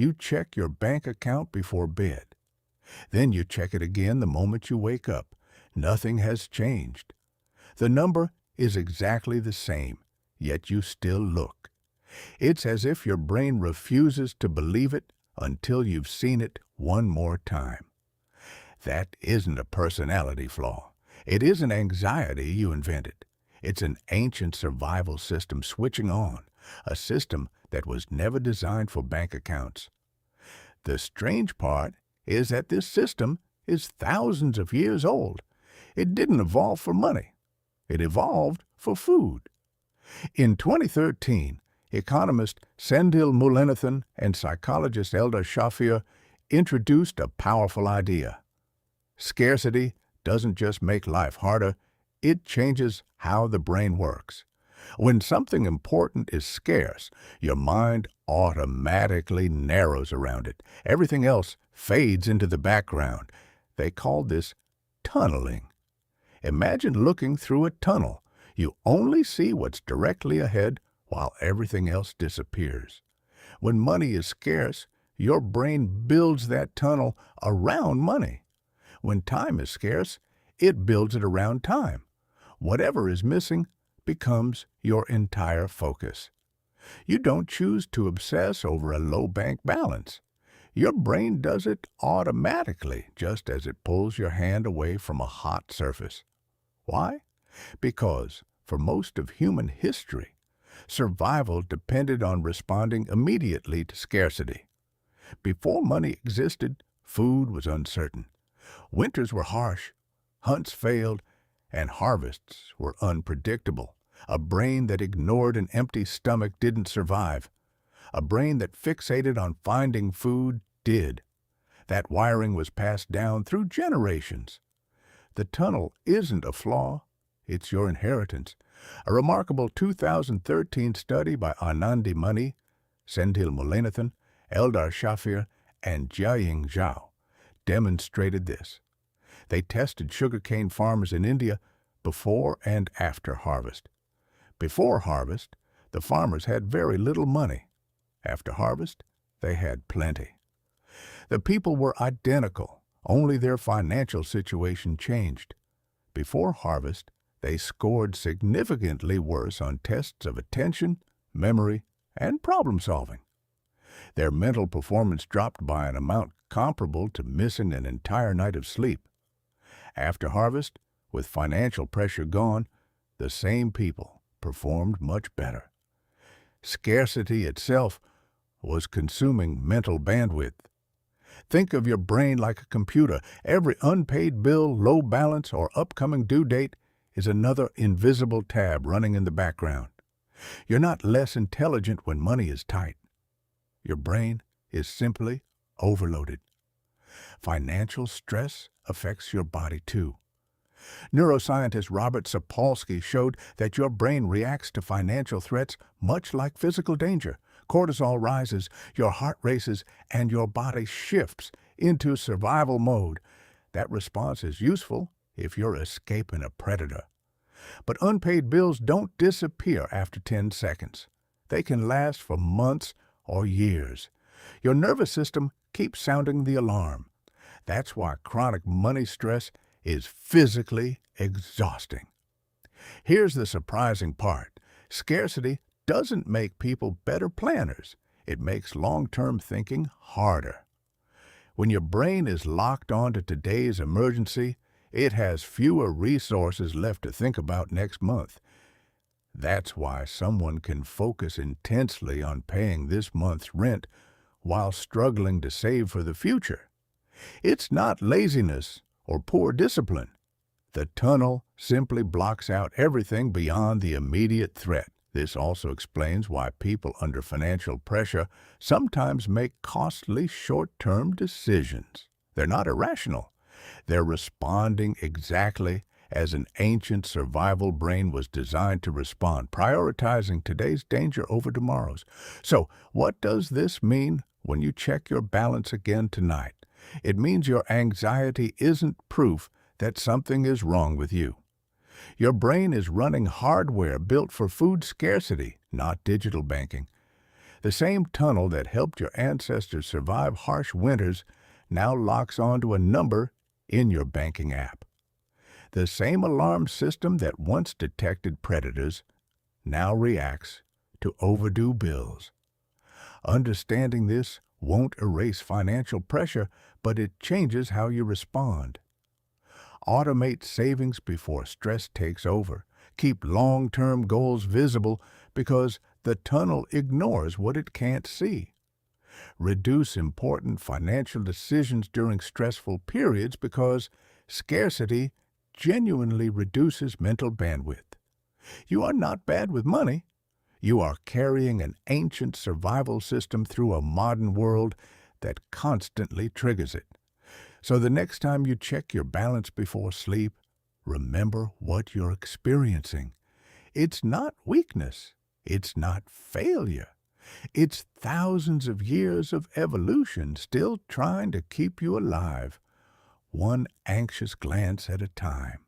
you check your bank account before bed. Then you check it again the moment you wake up. Nothing has changed. The number is exactly the same, yet you still look. It's as if your brain refuses to believe it until you've seen it one more time. That isn't a personality flaw. It isn't anxiety you invented. It's an ancient survival system switching on, a system that was never designed for bank accounts. The strange part is that this system is thousands of years old. It didn't evolve for money. It evolved for food. In 2013, economist Sendhil Mullainathan and psychologist Eldar Shafir introduced a powerful idea. Scarcity doesn't just make life harder, it changes how the brain works. When something important is scarce, your mind automatically narrows around it. Everything else fades into the background. They call this tunneling. Imagine looking through a tunnel. You only see what's directly ahead while everything else disappears. When money is scarce, your brain builds that tunnel around money. When time is scarce, it builds it around time. Whatever is missing becomes your entire focus. You don't choose to obsess over a low bank balance. Your brain does it automatically, just as it pulls your hand away from a hot surface. Why? Because for most of human history, survival depended on responding immediately to scarcity. Before money existed, food was uncertain. Winters were harsh, hunts failed, and harvests were unpredictable. A brain that ignored an empty stomach didn't survive. A brain that fixated on finding food did. That wiring was passed down through generations. The tunnel isn't a flaw, it's your inheritance. A remarkable 2013 study by Anandi Mani, Sendhil Mullainathan, Eldar Shafir, and Jiaying Zhao demonstrated this. They tested sugarcane farmers in India before and after harvest. Before harvest, the farmers had very little money. After harvest, they had plenty. The people were identical, only their financial situation changed. Before harvest, they scored significantly worse on tests of attention, memory, and problem-solving. Their mental performance dropped by an amount comparable to missing an entire night of sleep. After harvest, with financial pressure gone, the same people performed much better. Scarcity itself was consuming mental bandwidth. Think of your brain like a computer. Every unpaid bill, low balance, or upcoming due date is another invisible tab running in the background. You're not less intelligent when money is tight. Your brain is simply overloaded. Financial stress affects your body too. Neuroscientist Robert Sapolsky showed that your brain reacts to financial threats much like physical danger. Cortisol rises, your heart races, and your body shifts into survival mode. That response is useful if you're escaping a predator. But unpaid bills don't disappear after 10 seconds. They can last for months or years. Your nervous system keeps sounding the alarm. That's why chronic money stress is physically exhausting. Here's the surprising part. Scarcity doesn't make people better planners. It makes long-term thinking harder. When your brain is locked onto today's emergency, it has fewer resources left to think about next month. That's why someone can focus intensely on paying this month's rent while struggling to save for the future. It's not laziness or poor discipline. The tunnel simply blocks out everything beyond the immediate threat. This also explains why people under financial pressure sometimes make costly short-term decisions. They're not irrational. They're responding exactly as an ancient survival brain was designed to respond, prioritizing today's danger over tomorrow's. So, what does this mean when you check your balance again tonight? It means your anxiety isn't proof that something is wrong with you. Your brain is running hardware built for food scarcity, not digital banking. The same tunnel that helped your ancestors survive harsh winters now locks onto a number in your banking app. The same alarm system that once detected predators now reacts to overdue bills. Understanding this won't erase financial pressure, but it changes how you respond. Automate savings before stress takes over. Keep long-term goals visible because the tunnel ignores what it can't see. Reduce important financial decisions during stressful periods because scarcity genuinely reduces mental bandwidth. You are not bad with money. You are carrying an ancient survival system through a modern world that constantly triggers it. So the next time you check your balance before sleep, remember what you're experiencing. It's not weakness. It's not failure. It's thousands of years of evolution still trying to keep you alive, one anxious glance at a time.